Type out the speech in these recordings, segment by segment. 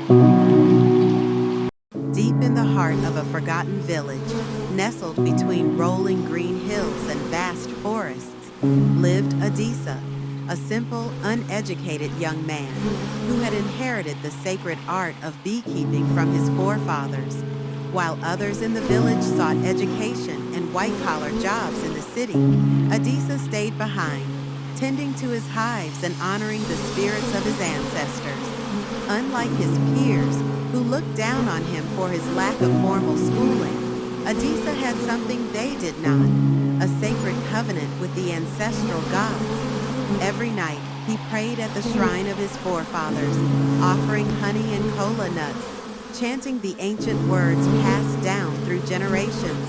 Deep in the heart of a forgotten village, nestled between rolling green hills and vast forests, lived Adisa, a simple, uneducated young man who had inherited the sacred art of beekeeping from his forefathers. While others in the village sought education and white-collar jobs in the city, Adisa stayed behind, tending to his hives and honoring the spirits of his ancestors. Unlike his peers, who looked down on him for his lack of formal schooling, Adisa had something they did not, a sacred covenant with the ancestral gods. Every night, he prayed at the shrine of his forefathers, offering honey and kola nuts, chanting the ancient words passed down through generations.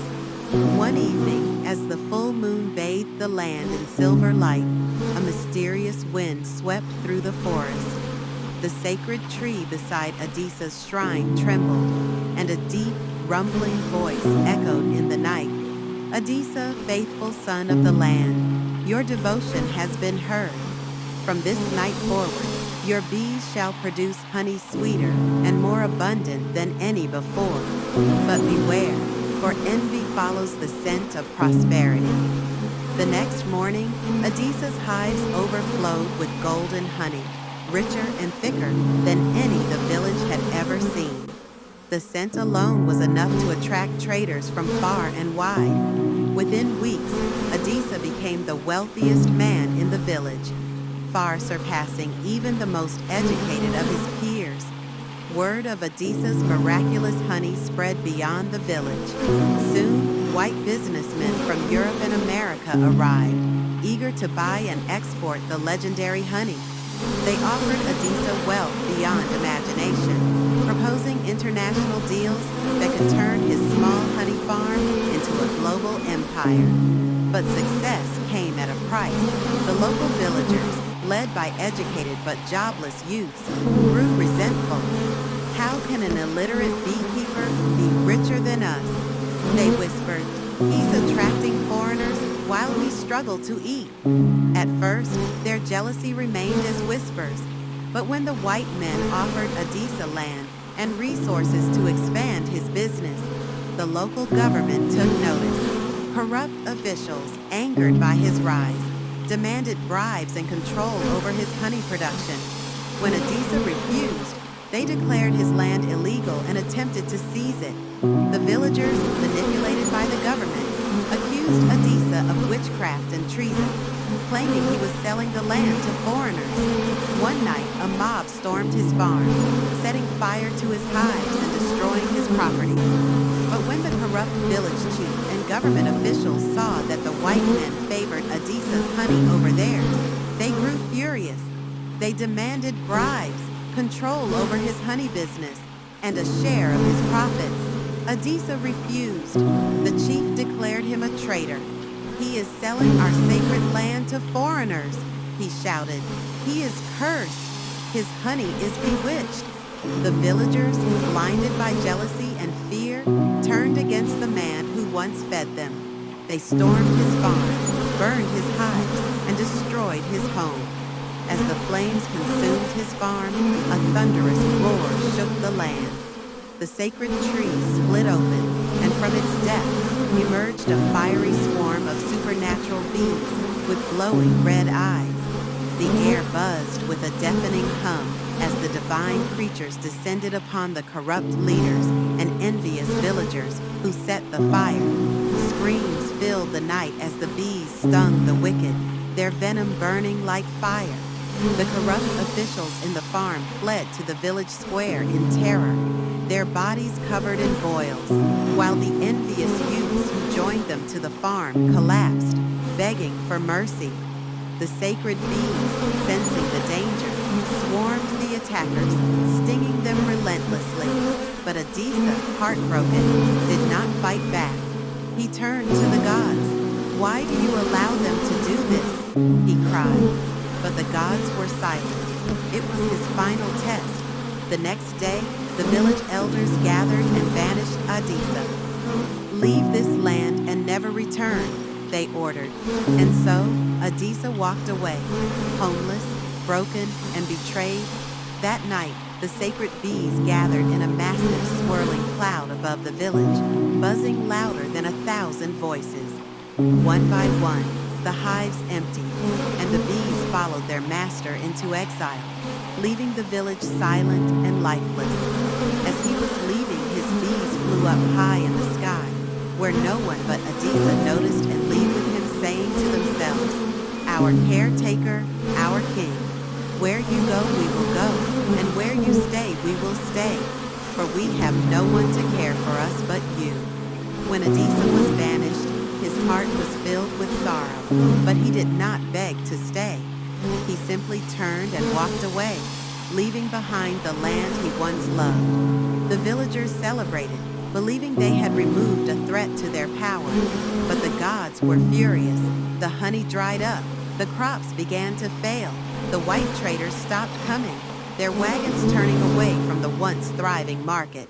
One evening, as the full moon bathed the land in silver light, a mysterious wind swept through the forest. The sacred tree beside Adisa's shrine trembled, and a deep, rumbling voice echoed in the night. Adisa, faithful son of the land, your devotion has been heard. From this night forward, your bees shall produce honey sweeter and more abundant than any before. But beware, for envy follows the scent of prosperity. The next morning, Adisa's hives overflowed with golden honey, richer and thicker than any the village had ever seen. The scent alone was enough to attract traders from far and wide. Within weeks, Adisa became the wealthiest man in the village, far surpassing even the most educated of his peers. Word of Adisa's miraculous honey spread beyond the village. Soon, white businessmen from Europe and America arrived, eager to buy and export the legendary honey. They offered Adisa wealth beyond imagination, proposing international deals that could turn his small honey farm into a global empire. But success came at a price. The local villagers, led by educated but jobless youths, grew resentful. How can an illiterate beekeeper be richer than us? They whispered. He's attracting foreigners while we struggle to eat. At first, their jealousy remained as whispers, but when the white men offered Adisa land and resources to expand his business, the local government took notice. Corrupt officials, angered by his rise, demanded bribes and control over his honey production. When Adisa refused, they declared his land illegal and attempted to seize it. The villagers, manipulated by the government, accused Adisa of witchcraft and treason, claiming he was selling the land to foreigners. One night, a mob stormed his farm, setting fire to his hives and destroying his property. But when the corrupt village chief and government officials saw that the white men favored Adisa's honey over theirs, they grew furious. They demanded bribes, control over his honey business, and a share of his profits. Adisa refused. The chief declared him a traitor. He is selling our sacred land to foreigners, he shouted. He is cursed. His honey is bewitched. The villagers, blinded by jealousy and fear, turned against the man who once fed them. They stormed his farm, burned his hives, and destroyed his home. As the flames consumed his farm, a thunderous roar shook the land. The sacred tree split open, and from its depths emerged a fiery swarm of supernatural bees with glowing red eyes. The air buzzed with a deafening hum as the divine creatures descended upon the corrupt leaders and envious villagers who set the fire. Screams filled the night as the bees stung the wicked, their venom burning like fire. The corrupt officials in the farm fled to the village square in terror, their bodies covered in boils, while the envious youths who joined them to the farm collapsed, begging for mercy. The sacred bees, sensing the danger, swarmed the attackers, stinging them relentlessly. But Adisa, heartbroken, did not fight back. He turned to the gods. Why do you allow them to do this? He cried. But the gods were silent. It was his final test. The next day, the village elders gathered and banished Adisa. Leave this land and never return, they ordered. And so, Adisa walked away, homeless, broken, and betrayed. That night, The sacred bees gathered in a massive swirling cloud above the village, buzzing louder than 1,000 voices. One by one, the hives emptied, and the bees followed their master into exile, leaving the village silent and lifeless. As he was leaving, his bees flew up high in the sky, where no one but Adisa noticed and leave with him, saying to themselves, "Our caretaker, our king. Where you go, we will go, and where you stay, we will stay, for we have no one to care for us but you." When Adisa was banished, his heart was filled with sorrow, but he did not beg to stay. He simply turned and walked away, leaving behind the land he once loved. The villagers celebrated, believing they had removed a threat to their power. But the gods were furious. The honey dried up. The crops began to fail. The white traders stopped coming, their wagons turning away from the once thriving market.